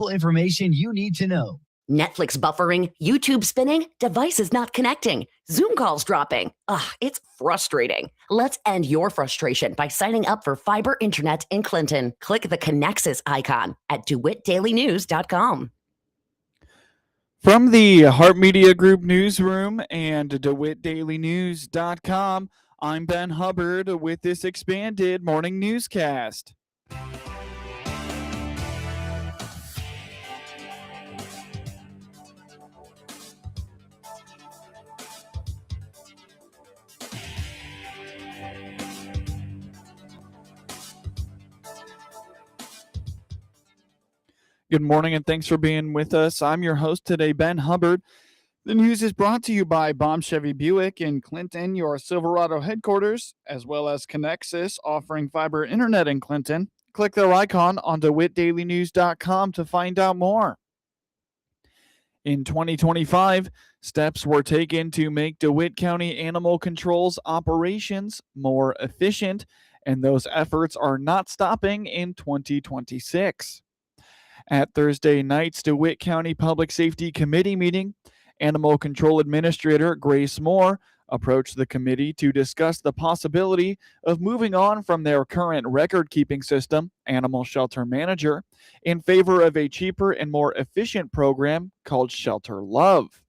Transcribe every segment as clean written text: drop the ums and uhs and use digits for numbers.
Information you need to know. Netflix buffering, YouTube spinning, devices not connecting, Zoom calls dropping. It's frustrating. Let's end your frustration by signing up for fiber internet in Clinton. Click the Connexus icon at DeWittDailyNews.com. From the Heart Media Group newsroom and DeWittDailyNews.com, I'm Ben Hubbard with this expanded morning newscast. Good morning and thanks for being with us. I'm your host today, Ben Hubbard. The news is brought to you by Baum Chevy Buick in Clinton, your Silverado headquarters, as well as Connexus, offering fiber internet in Clinton. Click their icon on DeWittDailyNews.com to find out more. In 2025, steps were taken to make DeWitt County Animal Control's operations more efficient, and those efforts are not stopping in 2026. At Thursday night's DeWitt County Public Safety Committee meeting, Animal Control Administrator Grace Moore approached the committee to discuss the possibility of moving on from their current record-keeping system, Animal Shelter Manager, in favor of a cheaper and more efficient program called Shelter Love.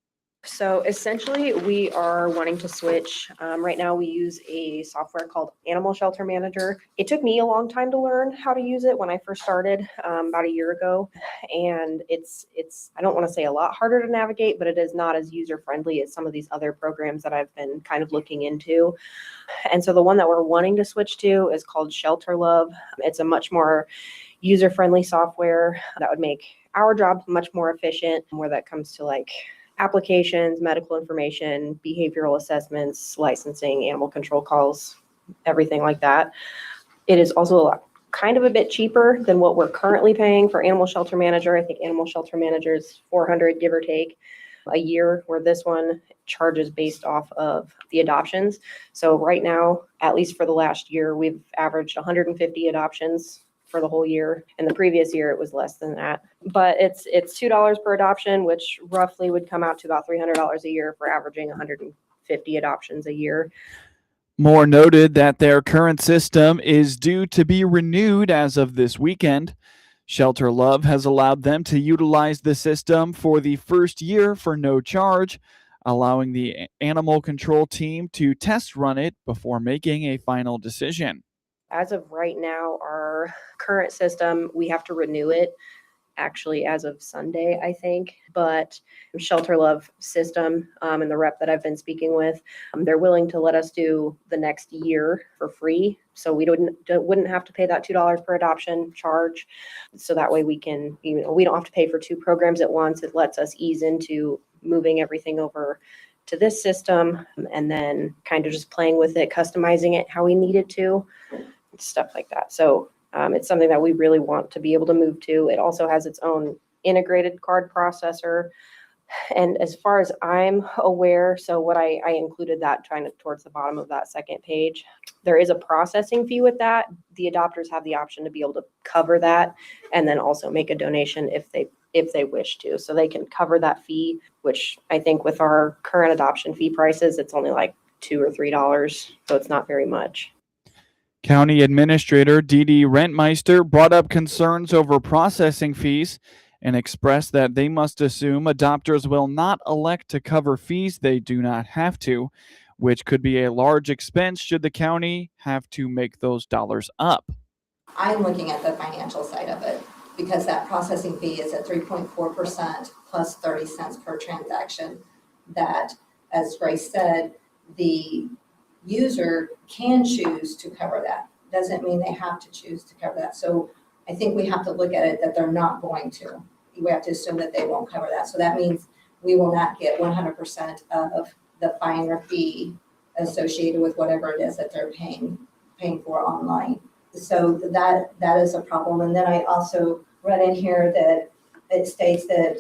So essentially, we are wanting to switch. Right now, we use a software called Animal Shelter Manager. It took me a long time to learn how to use it when I first started about a year ago. And it's I don't want to say a lot harder to navigate, but it is not as user-friendly as some of these other programs that I've been kind of looking into. And so the one that we're wanting to switch to is called Shelter Love. It's a much more user-friendly software that would make our job much more efficient, where that comes to like applications, medical information, behavioral assessments, licensing, animal control calls, everything like that. It is also kind of a bit cheaper than what we're currently paying for Animal Shelter Manager. I think Animal Shelter Manager is $400, give or take, a year, where this one charges based off of the adoptions. So right now, at least for the last year, we've averaged 150 adoptions for the whole year. And the previous year, it was less than that. But it's $2 per adoption, which roughly would come out to about $300 a year for averaging 150 adoptions a year. Moore noted that their current system is due to be renewed as of this weekend. Shelter Love has allowed them to utilize the system for the first year for no charge, allowing the animal control team to test run it before making a final decision. As of right now, our current system, we have to renew it actually as of Sunday, I think. But Shelter Love system and the rep that I've been speaking with, they're willing to let us do the next year for free. So we wouldn't have to pay that $2 per adoption charge. So that way we can, we don't have to pay for two programs at once. It lets us ease into moving everything over to this system and then kind of just playing with it, customizing it how we need it to. Stuff like that. So it's something that we really want to be able to move to. It also has its own integrated card processor. And as far as I'm aware, so what I included that kind of towards the bottom of that second page, there is a processing fee with that. The adopters have the option to be able to cover that and then also make a donation if they wish to. So they can cover that fee, which I think with our current adoption fee prices, it's only like $2 or $3. So it's not very much. County Administrator Dee Rentmeister brought up concerns over processing fees and expressed that they must assume adopters will not elect to cover fees they do not have to, which could be a large expense should the county have to make those dollars up. I'm looking at the financial side of it because that processing fee is at 3.4% plus 30 cents per transaction. That, as Grace said, the user can choose to cover that. Doesn't mean they have to choose to cover that. So I think we have to look at it that they're not going to. We have to assume that they won't cover that. So that means we will not get 100% of the fine or fee associated with whatever it is that they're paying for online. So that is a problem. And then I also read in here that it states that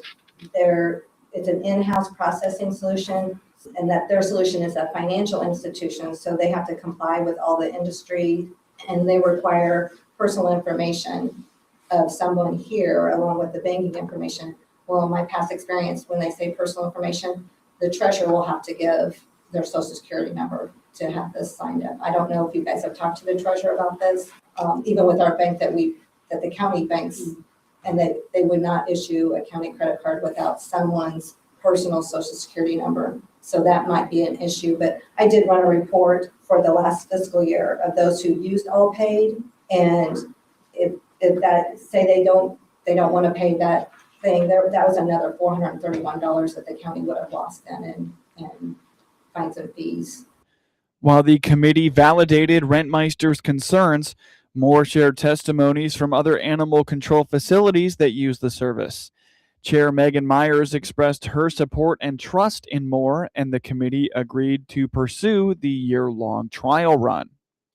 it's an in-house processing solution, and that their solution is a financial institution, so they have to comply with all the industry, and they require personal information of someone here along with the banking information. Well, in my past experience, when they say personal information, the treasurer will have to give their social security number to have this signed up. I don't know if you guys have talked to the treasurer about this, even with our bank that the county banks, and that they would not issue a county credit card without someone's personal social security number. So that might be an issue, but I did run a report for the last fiscal year of those who used all paid. And if that, say they don't want to pay that thing, that was another $431 that the county would have lost then in fines and fees. While the committee validated Rentmeister's concerns, more shared testimonies from other animal control facilities that use the service. Chair Megan Myers expressed her support and trust in Moore, and the committee agreed to pursue the year-long trial run.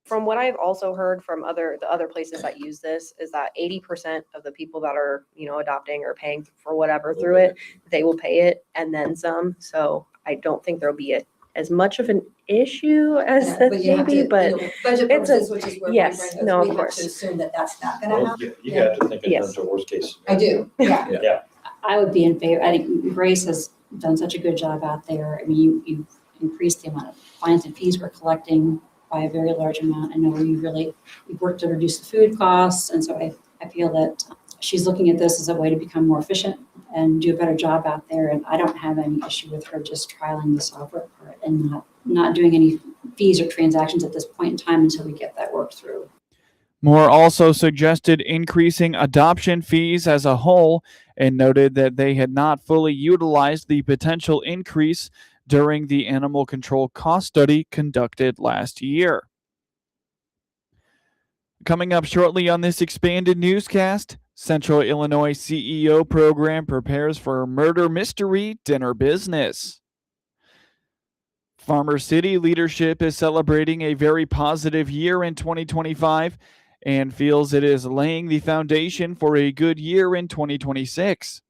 From what I've also heard from the other places that use this is that 80% of the people that are, adopting or paying for whatever through it, they will pay it and then some. So I don't think there'll be as much of an issue as Yeah, but you have maybe, to, but budget it's purposes, which is where yes, my brain goes, no, of we have course. to assume that that's not going to Well, happen. you have to think in Yes. terms of worst case. I do, yeah. Yeah. I would be in favor. I think Grace has done such a good job out there. I mean, you've increased the amount of fines and fees we're collecting by a very large amount. I know you've worked to reduce the food costs. And so I feel that she's looking at this as a way to become more efficient and do a better job out there. And I don't have any issue with her just trialing the software part and not doing any fees or transactions at this point in time until we get that worked through. Moore also suggested increasing adoption fees as a whole and noted that they had not fully utilized the potential increase during the animal control cost study conducted last year. Coming up shortly on this expanded newscast, Central Illinois CEO program prepares for murder mystery dinner business. Farmer City leadership is celebrating a very positive year in 2025 and feels it is laying the foundation for a good year in 2026.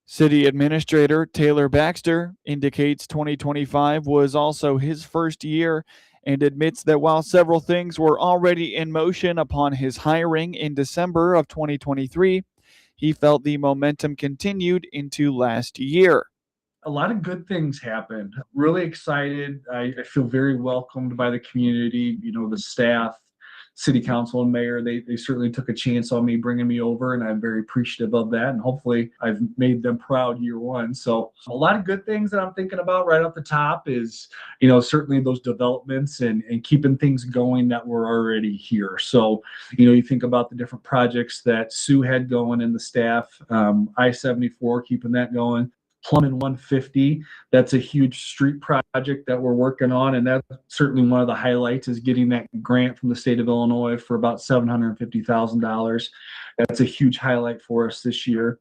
City Administrator Taylor Baxter indicates 2025 was also his first year and admits that while several things were already in motion upon his hiring in December of 2023, he felt the momentum continued into last year. A lot of good things happened. Really excited. I feel very welcomed by the community, the staff, city council and mayor. They certainly took a chance on me bringing me over, and I'm very appreciative of that. And hopefully I've made them proud year one. So a lot of good things that I'm thinking about right off the top is, certainly those developments and keeping things going that were already here. So, you think about the different projects that Sue had going in the staff, I-74, keeping that going. Plumbing 150, that's a huge street project that we're working on, and that's certainly one of the highlights is getting that grant from the state of Illinois for about $750,000. That's a huge highlight for us this year.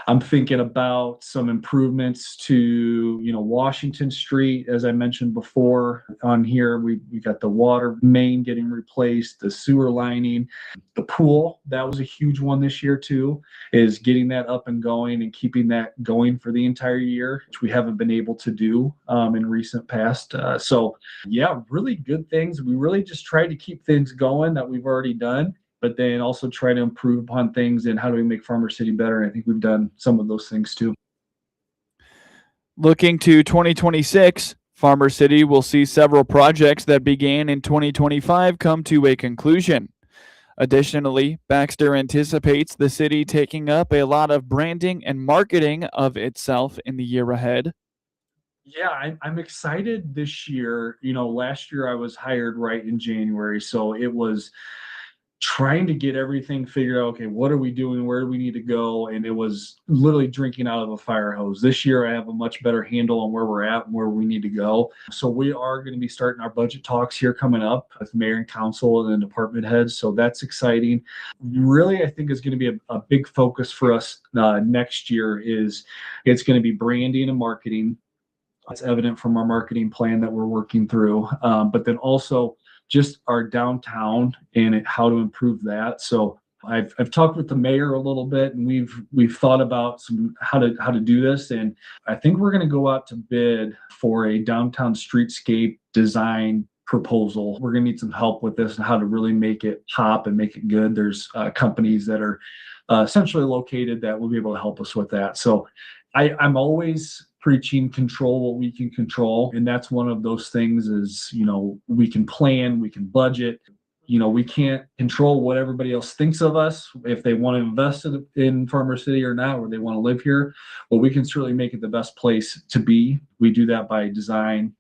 I'm thinking about some improvements to, Washington Street. As I mentioned before on here, we got the water main getting replaced, the sewer lining, the pool. That was a huge one this year too, is getting that up and going and keeping that going for the entire year, which we haven't been able to do in recent past. So yeah, really good things. We really just tried to keep things going that we've already done, but then also try to improve upon things and how do we make Farmer City better. I think we've done some of those things too. Looking to 2026, Farmer City will see several projects that began in 2025 come to a conclusion. Additionally, Baxter anticipates the city taking up a lot of branding and marketing of itself in the year ahead. Yeah, I'm excited this year. Last year I was hired right in January, so it was trying to get everything figured out. Okay, what are we doing? Where do we need to go? And it was literally drinking out of a fire hose. This year I have a much better handle on where we're at and where we need to go. So we are going to be starting our budget talks here coming up with mayor and council and then department heads. So that's exciting. Really, I think is going to be a big focus for us next year is it's going to be branding and marketing. It's evident from our marketing plan that we're working through, but then also just our downtown and how to improve that. So I've talked with the mayor a little bit, and we've thought about how to do this, and I think we're going to go out to bid for a downtown streetscape design proposal. We're going to need some help with this and how to really make it pop and make it good. There's companies that are essentially located that will be able to help us with that. So I'm always preaching control what we can control. And that's one of those things is, we can plan, we can budget. We can't control what everybody else thinks of us, if they want to invest in Farmer City or not, or they want to live here. But we can certainly make it the best place to be. We do that by design,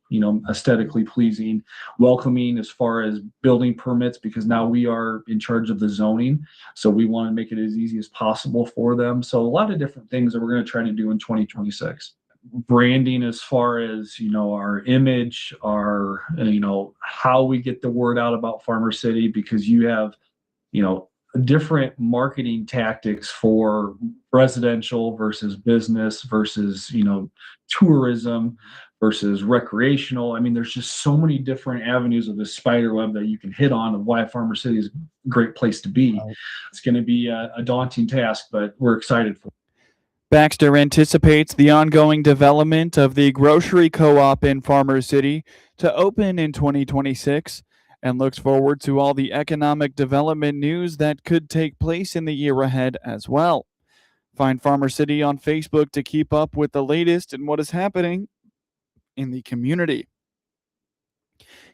aesthetically pleasing, welcoming as far as building permits, because now we are in charge of the zoning. So we want to make it as easy as possible for them. So a lot of different things that we're going to try to do in 2026. Branding as far as our image, our how we get the word out about Farmer City, because you have different marketing tactics for residential versus business versus tourism versus recreational. I mean, there's just so many different avenues of the spider web that you can hit on of why Farmer City is a great place to be. It's going to be a daunting task, but we're excited for it. Baxter anticipates the ongoing development of the grocery co-op in Farmer City to open in 2026 and looks forward to all the economic development news that could take place in the year ahead as well. Find Farmer City on Facebook to keep up with the latest and what is happening in the community.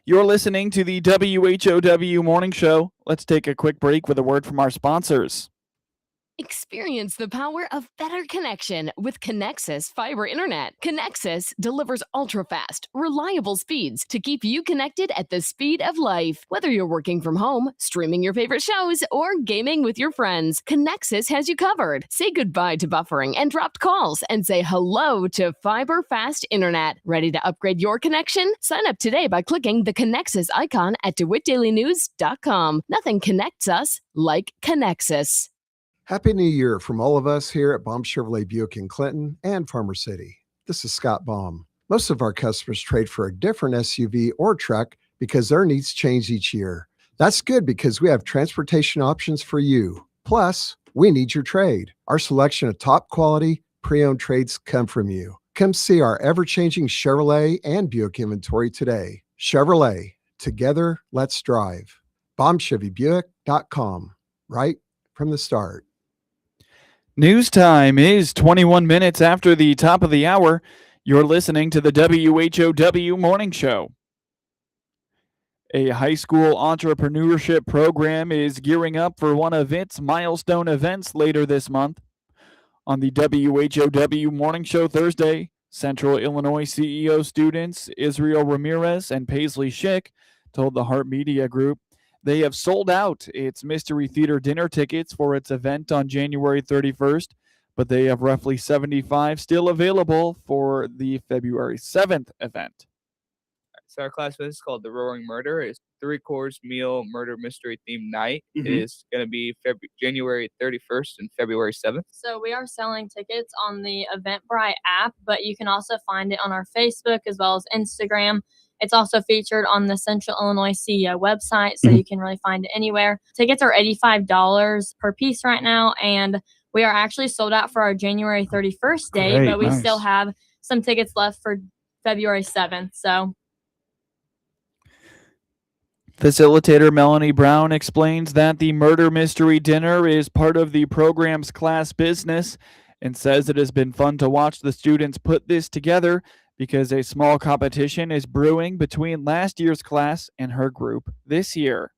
You're listening to the WHOW Morning Show. Let's take a quick break with a word from our sponsors. Experience the power of better connection with Connexus Fiber Internet. Connexus delivers ultra-fast, reliable speeds to keep you connected at the speed of life. Whether you're working from home, streaming your favorite shows, or gaming with your friends, Connexus has you covered. Say goodbye to buffering and dropped calls and say hello to fiber fast internet. Ready to upgrade your connection? Sign up today by clicking the Connexus icon at DeWittDailyNews.com. Nothing connects us like Connexus. Happy New Year from all of us here at Baum Chevrolet Buick in Clinton and Farmer City. This is Scott Baum. Most of our customers trade for a different SUV or truck because their needs change each year. That's good because we have transportation options for you. Plus, we need your trade. Our selection of top quality, pre-owned trades come from you. Come see our ever-changing Chevrolet and Buick inventory today. Chevrolet, together, let's drive. BaumChevyBuick.com, right from the start. News time is 21 minutes after the top of the hour. You're listening to the WHOW Morning Show. A high school entrepreneurship program is gearing up for one of its milestone events later this month. On the WHOW Morning Show Thursday, Central Illinois CEO students Israel Ramirez and Paisley Schick told the Heart Media Group they have sold out its Mystery Theater dinner tickets for its event on January 31st, but they have roughly 75 still available for the February 7th event. So our class is called The Roaring Murder. It's 3-course meal murder mystery themed night. It is going to be January 31st and February 7th. So we are selling tickets on the Eventbrite app, but you can also find it on our Facebook as well as Instagram. It's also featured on the Central Illinois CEO website, so you can really find it anywhere. Tickets are $85 per piece right now, and we are actually sold out for our January 31st date, Great, but we nice. still have some tickets left for February 7th. So Facilitator Melanie Brown explains that the murder mystery dinner is part of the program's class business and says it has been fun to watch the students put this together because a small competition is brewing between last year's class and her group this year.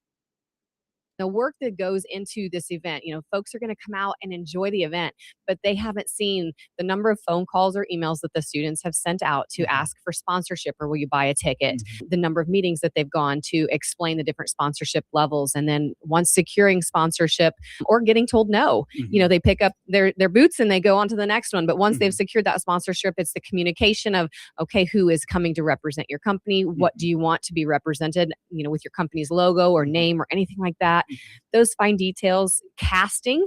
The work that goes into this event, folks are going to come out and enjoy the event, but they haven't seen the number of phone calls or emails that the students have sent out to ask for sponsorship or will you buy a ticket, the number of meetings that they've gone to explain the different sponsorship levels. And then once securing sponsorship or getting told no, they pick up their boots and they go on to the next one. But once they've secured that sponsorship, it's the communication of, okay, who is coming to represent your company? What do you want to be represented, with your company's logo or name or anything like that? Those fine details, casting,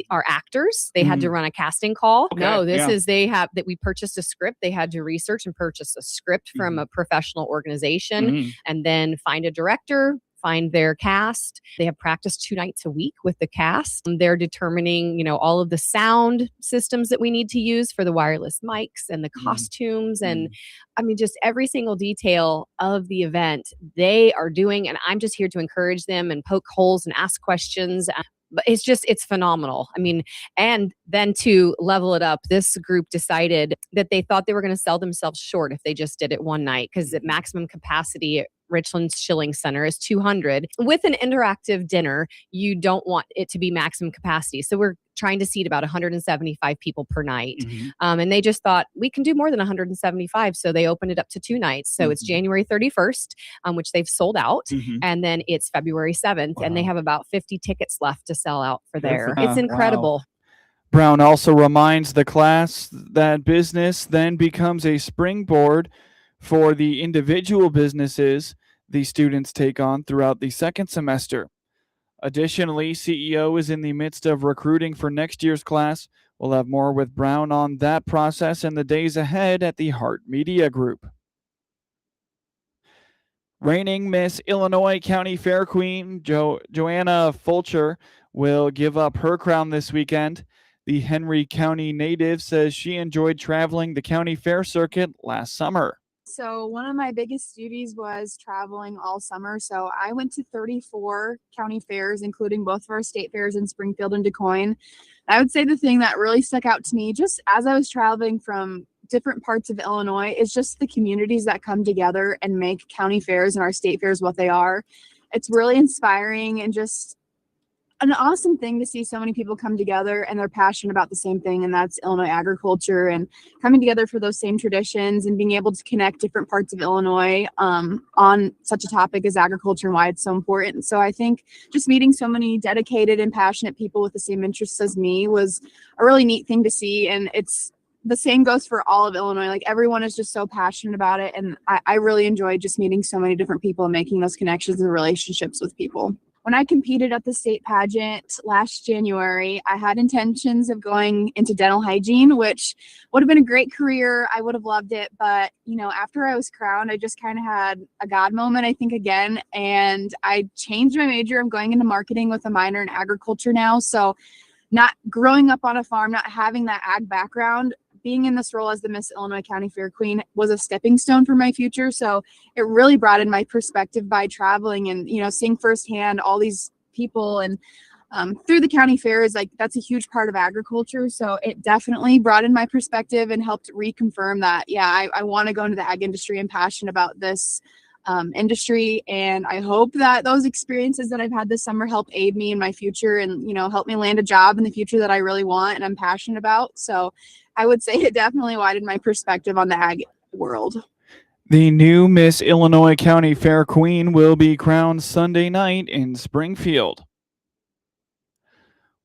our actors, they had to run a casting call. Okay, We purchased a script. They had to research and purchase a script from a professional organization and then find a director, find their cast. They have practice 2 nights a week with the cast. They're determining, all of the sound systems that we need to use for the wireless mics and the costumes. And I mean, just every single detail of the event they are doing. And I'm just here to encourage them and poke holes and ask questions. But it's phenomenal. I mean, and then to level it up, this group decided that they thought they were going to sell themselves short if they just did it one night, because the maximum capacity at Richland's Schilling Center is 200. With an interactive dinner, you don't want it to be maximum capacity. So we're trying to seat about 175 people per night. And they just thought we can do more than 175. So they opened it up to 2 nights. So it's January 31st, which they've sold out. And then it's February 7th. And they have about 50 tickets left to sell out for there. It's incredible. Brown also reminds the class that business then becomes a springboard for the individual businesses the students take on throughout the second semester. Additionally, CEO is in the midst of recruiting for next year's class. We'll have more with Brown on that process in the days ahead at the Hart Media Group. Reigning Miss Illinois County Fair Queen Joanna Fulcher will give up her crown this weekend. The Henry County native says she enjoyed traveling the county fair circuit last summer. So one of my biggest duties was traveling all summer. So I went to 34 county fairs, including both of our state fairs in Springfield and DuQuoin. I would say the thing that really stuck out to me, just as I was traveling from different parts of Illinois, is just the communities that come together and make county fairs and our state fairs what they are. It's really inspiring and just an awesome thing to see so many people come together and they're passionate about the same thing, and that's Illinois agriculture, and coming together for those same traditions and being able to connect different parts of Illinois on such a topic as agriculture and why it's so important. So I think just meeting so many dedicated and passionate people with the same interests as me was a really neat thing to see, and it's the same goes for all of Illinois. Like, everyone is just so passionate about it, and I really enjoyed just meeting so many different people and making those connections and relationships with people. When I competed at the state pageant last January, I had intentions of going into dental hygiene, which would have been a great career. I would have loved it. But, after I was crowned, I just kind of had a God moment, I think, again. And I changed my major. I'm going into marketing with a minor in agriculture now. So not growing up on a farm, not having that ag background, being in this role as the Miss Illinois County Fair Queen was a stepping stone for my future. So it really broadened my perspective by traveling and, seeing firsthand all these people and through the county fairs. Like, that's a huge part of agriculture. So it definitely broadened my perspective and helped reconfirm that, I want to go into the ag industry and passionate about this industry. And I hope that those experiences that I've had this summer help aid me in my future and, help me land a job in the future that I really want and I'm passionate about. So I would say it definitely widened my perspective on the ag world. The new Miss Illinois County Fair Queen will be crowned Sunday night in Springfield.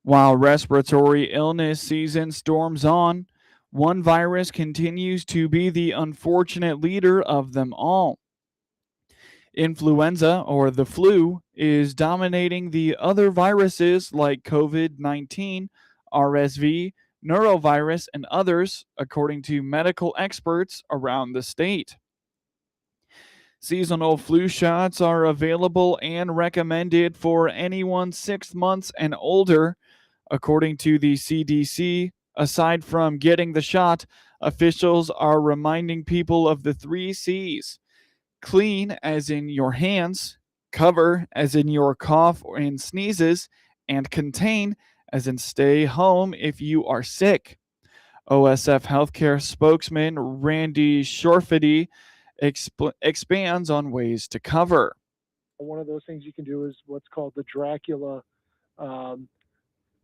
While respiratory illness season storms on, one virus continues to be the unfortunate leader of them all. Influenza, or the flu, is dominating the other viruses like COVID-19, RSV, neurovirus, and others, according to medical experts around the state. Seasonal flu shots are available and recommended for anyone 6 months and older, according to the CDC. Aside from getting the shot, officials are reminding people of the 3 C's. Clean, as in your hands; cover, as in your cough and sneezes; and contain, as in stay home if you are sick. OSF Healthcare spokesman Randy Shorfady expands on ways to cover. One of those things you can do is what's called the Dracula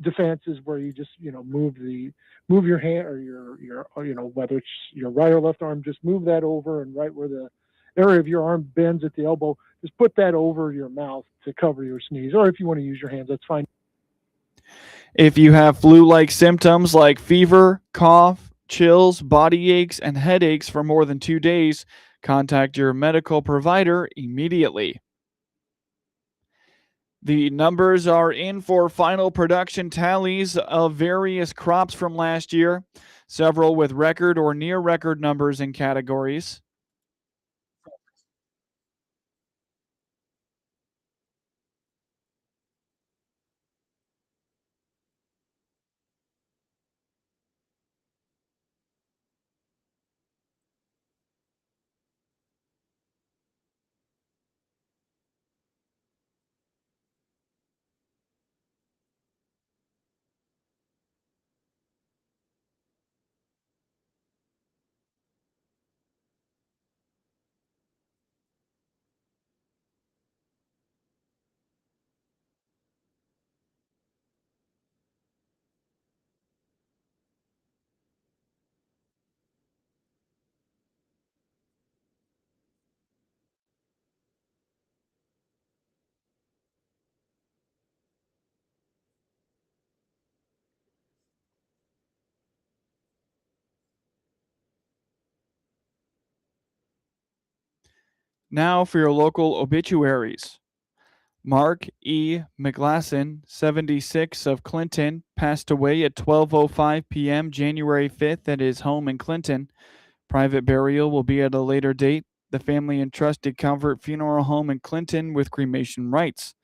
defenses, where you just move your hand or your whether it's your right or left arm, just move that over, and right where the area of your arm bends at the elbow, just put that over your mouth to cover your sneeze. Or if you want to use your hands, that's fine. If you have flu-like symptoms like fever, cough, chills, body aches, and headaches for more than 2 days, contact your medical provider immediately. The numbers are in for final production tallies of various crops from last year, several with record or near record numbers in categories. Now for your local obituaries. Mark E. McGlasson, 76, of Clinton, passed away at 12:05 p.m. January 5th at his home in Clinton. Private burial will be at a later date. The family entrusted Calvert Funeral Home in Clinton with cremation rights.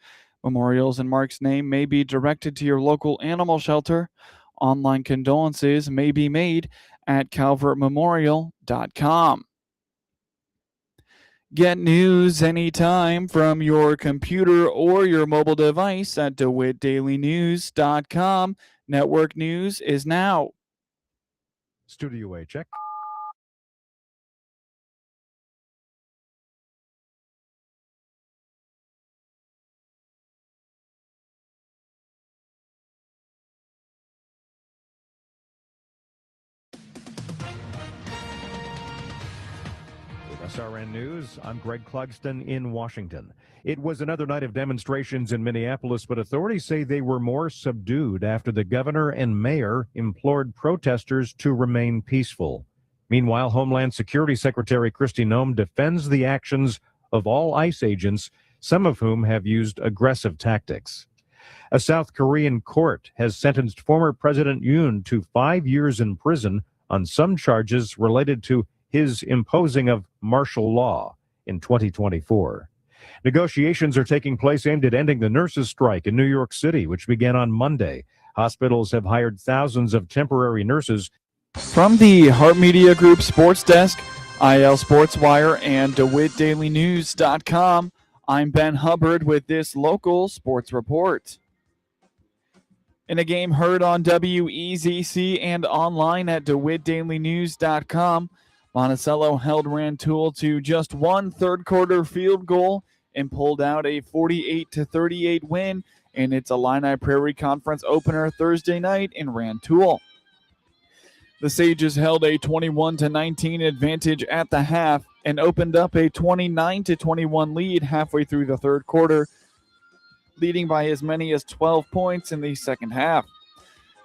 Memorials in Mark's name may be directed to your local animal shelter. Online condolences may be made at calvertmemorial.com. Get news anytime from your computer or your mobile device at DeWittDailyNews.com. Network news is now. Studio A check. SRN News, I'm Greg Clugston in Washington. It was another night of demonstrations in Minneapolis, but authorities say they were more subdued after the governor and mayor implored protesters to remain peaceful. Meanwhile, Homeland Security Secretary Kristi Noem defends the actions of all ICE agents, some of whom have used aggressive tactics. A South Korean court has sentenced former President Yoon to 5 years in prison on some charges related to his imposing of martial law in 2024. Negotiations are taking place aimed at ending the nurses' strike in New York City, which began on Monday. Hospitals have hired thousands of temporary nurses. From the Hart Media Group Sports Desk, IL Sports Wire, and DeWittDailyNews.com, I'm Ben Hubbard with this local sports report. In a game heard on WEZC and online at DeWittDailyNews.com, Monticello held Rantoul to just one third-quarter field goal and pulled out a 48-38 win in its Illini Prairie Conference opener Thursday night in Rantoul. The Sages held a 21-19 advantage at the half and opened up a 29-21 lead halfway through the third quarter, leading by as many as 12 points in the second half.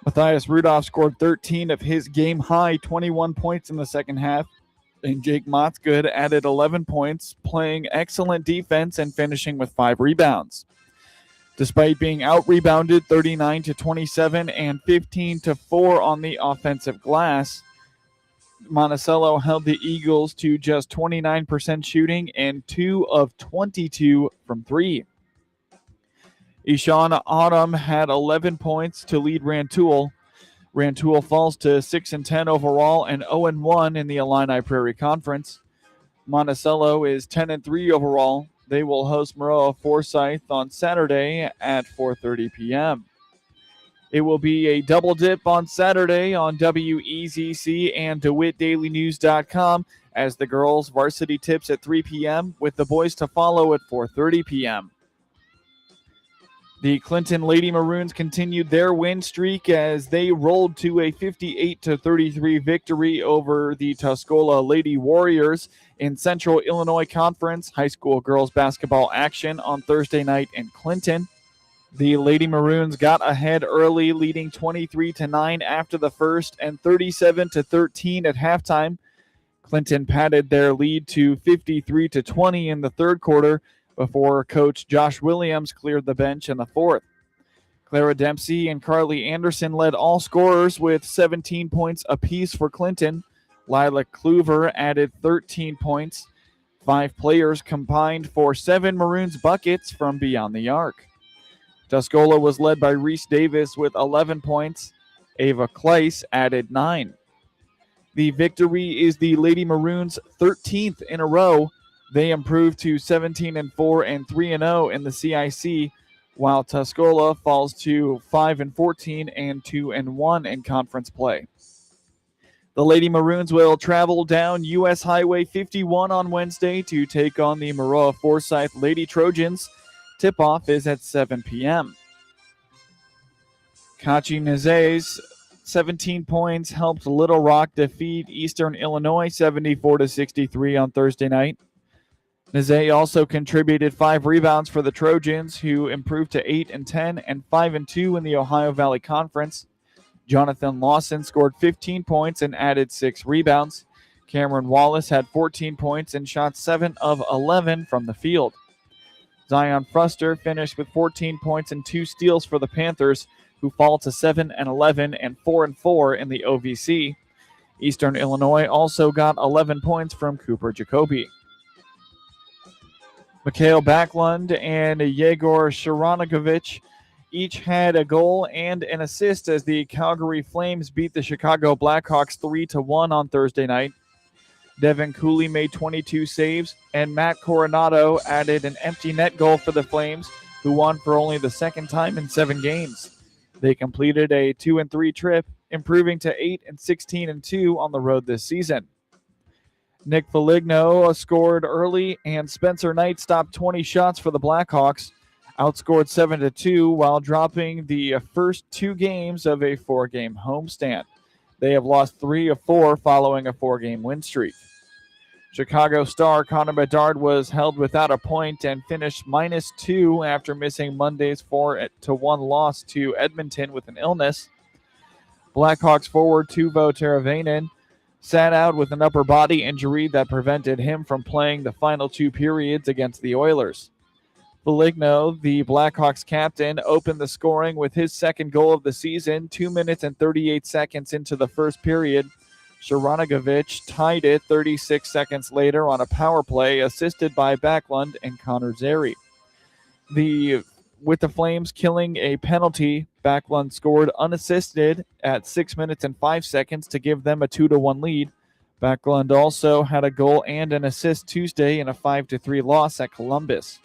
Matthias Rudolph scored 13 of his game-high 21 points in the second half, and Jake Motzgood added 11 points, playing excellent defense and finishing with 5 rebounds. Despite being out-rebounded 39-27 and 15-4 on the offensive glass, Monticello held the Eagles to just 29% shooting and 2 of 22 from 3. Ishan Autumn had 11 points to lead Rantoul. Rantoul falls to 6-10 overall and 0-1 in the Illini Prairie Conference. Monticello is 10-3 overall. They will host Maroa Forsyth on Saturday at 4:30 p.m. It will be a double dip on Saturday on WEZC and DeWittDailyNews.com as the girls varsity tips at 3 p.m. with the boys to follow at 4:30 p.m. The Clinton Lady Maroons continued their win streak as they rolled to a 58-33 victory over the Tuscola Lady Warriors in Central Illinois Conference high school girls basketball action on Thursday night in Clinton. The Lady Maroons got ahead early, leading 23-9 after the first and 37-13 at halftime. Clinton padded their lead to 53-20 in the third quarter, before coach Josh Williams cleared the bench in the fourth. Clara Dempsey and Carly Anderson led all scorers with 17 points apiece for Clinton. Lila Kluver added 13 points. 5 players combined for 7 Maroons buckets from beyond the arc. Tuscola was led by Reese Davis with 11 points. Ava Kleiss added 9. The victory is the Lady Maroons' 13th in a row. They improved to 17-4 and 3-0 in the CIC, while Tuscola falls to 5-14 and 2-1 in conference play. The Lady Maroons will travel down U.S. Highway 51 on Wednesday to take on the Maroa Forsyth Lady Trojans. Tip-off is at 7 p.m. Kachi Nize's 17 points helped Little Rock defeat Eastern Illinois 74-63 on Thursday night. Nize also contributed 5 rebounds for the Trojans, who improved to 8-10 and 5-2 in the Ohio Valley Conference. Jonathan Lawson scored 15 points and added 6 rebounds. Cameron Wallace had 14 points and shot 7 of 11 from the field. Zion Fruster finished with 14 points and 2 steals for the Panthers, who fall to 7-11 and 4-4 in the OVC. Eastern Illinois also got 11 points from Cooper Jacoby. Mikhail Backlund and Yegor Sharangovich each had a goal and an assist as the Calgary Flames beat the Chicago Blackhawks 3-1 on Thursday night. Devin Cooley made 22 saves, and Matt Coronado added an empty net goal for the Flames, who won for only the second time in 7 games. They completed a 2-3 trip, improving to 8-16-2 on the road this season. Nick Foligno scored early, and Spencer Knight stopped 20 shots for the Blackhawks, outscored 7-2 while dropping the first 2 games of a 4-game homestand. They have lost 3 of 4 following a 4-game win streak. Chicago star Connor Bedard was held without a point and finished -2 after missing Monday's 4-1 loss to Edmonton with an illness. Blackhawks forward Teuvo Teravainen sat out with an upper body injury that prevented him from playing the final 2 periods against the Oilers. Foligno, the Blackhawks captain, opened the scoring with his second goal of the season 2 minutes and 38 seconds into the first period. Sharangovich tied it 36 seconds later on a power play assisted by Backlund and Connor Zary. With the Flames killing a penalty, Backlund scored unassisted at 6 minutes and 5 seconds to give them a 2-1 lead. Backlund also had a goal and an assist Tuesday in a 5-3 loss at Columbus.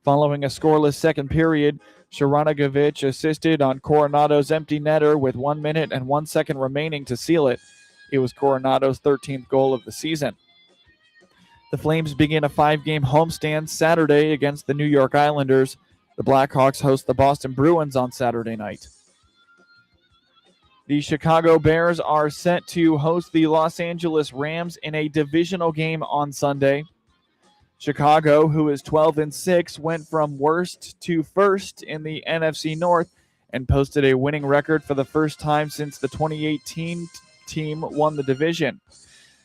Following a scoreless second period, Sharangovich assisted on Coronado's empty netter with 1 minute and 1 second remaining to seal it. It was Coronado's 13th goal of the season. The Flames begin a 5-game homestand Saturday against the New York Islanders. The Blackhawks host the Boston Bruins on Saturday night. The Chicago Bears are set to host the Los Angeles Rams in a divisional game on Sunday. Chicago, who is 12-6, went from worst to first in the NFC North and posted a winning record for the first time since the 2018 team won the division.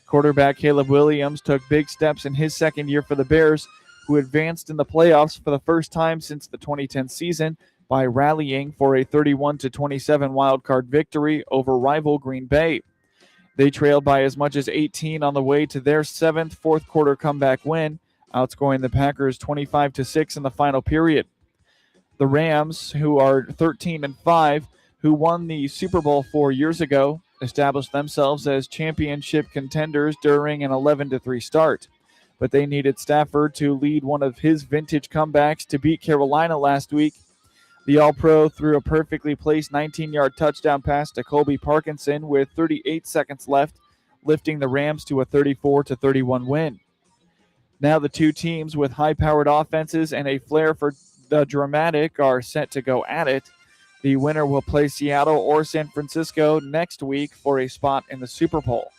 Quarterback Caleb Williams took big steps in his second year for the Bears, who advanced in the playoffs for the first time since the 2010 season by rallying for a 31-27 wildcard victory over rival Green Bay. They trailed by as much as 18 on the way to their 7th fourth-quarter comeback win, outscoring the Packers 25-6 in the final period. The Rams, who are 13-5, who won the Super Bowl 4 years ago, established themselves as championship contenders during an 11-3 start. But they needed Stafford to lead one of his vintage comebacks to beat Carolina last week. The All-Pro threw a perfectly placed 19-yard touchdown pass to Colby Parkinson with 38 seconds left, lifting the Rams to a 34-31 win. Now the two teams with high-powered offenses and a flair for the dramatic are set to go at it. The winner will play Seattle or San Francisco next week for a spot in the Super Bowl.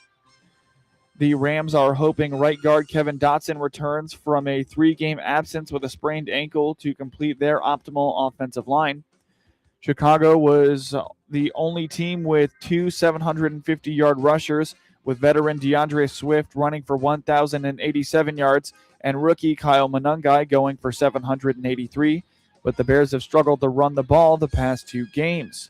The Rams are hoping right guard Kevin Dotson returns from a 3-game absence with a sprained ankle to complete their optimal offensive line. Chicago was the only team with 2 750-yard rushers, with veteran DeAndre Swift running for 1,087 yards and rookie Kyle Monangai going for 783, but the Bears have struggled to run the ball the past 2 games.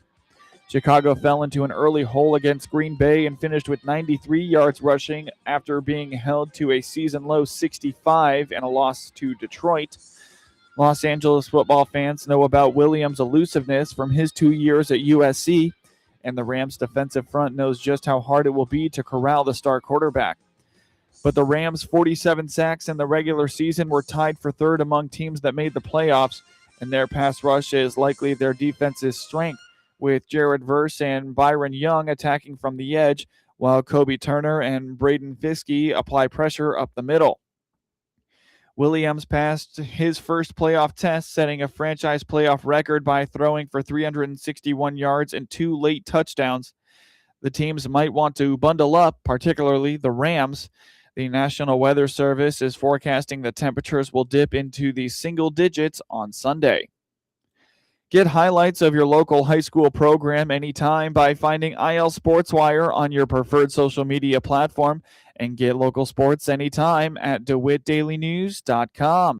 Chicago fell into an early hole against Green Bay and finished with 93 yards rushing after being held to a season-low 65 in a loss to Detroit. Los Angeles football fans know about Williams' elusiveness from his 2 years at USC, and the Rams' defensive front knows just how hard it will be to corral the star quarterback. But the Rams' 47 sacks in the regular season were tied for 3rd among teams that made the playoffs, and their pass rush is likely their defense's strength, with Jared Verse and Byron Young attacking from the edge, while Kobe Turner and Braden Fiske apply pressure up the middle. Williams passed his first playoff test, setting a franchise playoff record by throwing for 361 yards and 2 late touchdowns. The teams might want to bundle up, particularly the Rams. The National Weather Service is forecasting the temperatures will dip into the single digits on Sunday. Get highlights of your local high school program anytime by finding IL SportsWire on your preferred social media platform, and get local sports anytime at DeWittDailyNews.com.